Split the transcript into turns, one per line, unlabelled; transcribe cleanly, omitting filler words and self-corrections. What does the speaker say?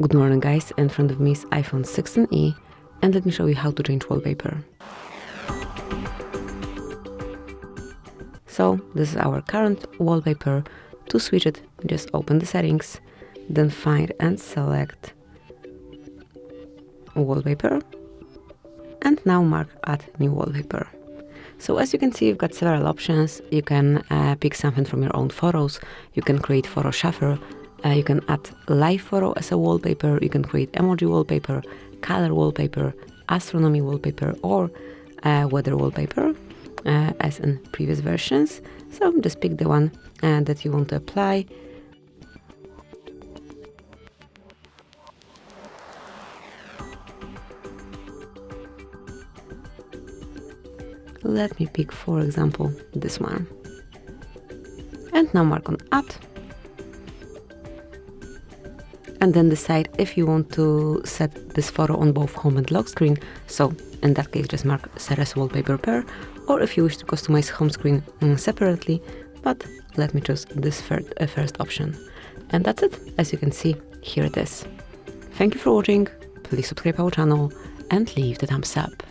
Good morning guys, in front of me is iPhone 16e and let me show you how to change wallpaper. So this is our current wallpaper. To switch it, just open the settings, then find and select wallpaper and now mark add new wallpaper. So as you can see, you've got several options. You can pick something from your own photos, you can create photo shuffle, you can add live photo as a wallpaper, you can create emoji wallpaper, color wallpaper, astronomy wallpaper, or weather wallpaper as in previous versions. So just pick the one that you want to apply. Let me pick, for example, this one. And now mark on add. And then decide if you want to set this photo on both home and lock screen. So in that case, just mark set as wallpaper pair, or if you wish to customize home screen separately, but let me choose this first option. And that's it. As you can see, here it is. Thank you for watching. Please subscribe our channel and leave the thumbs up.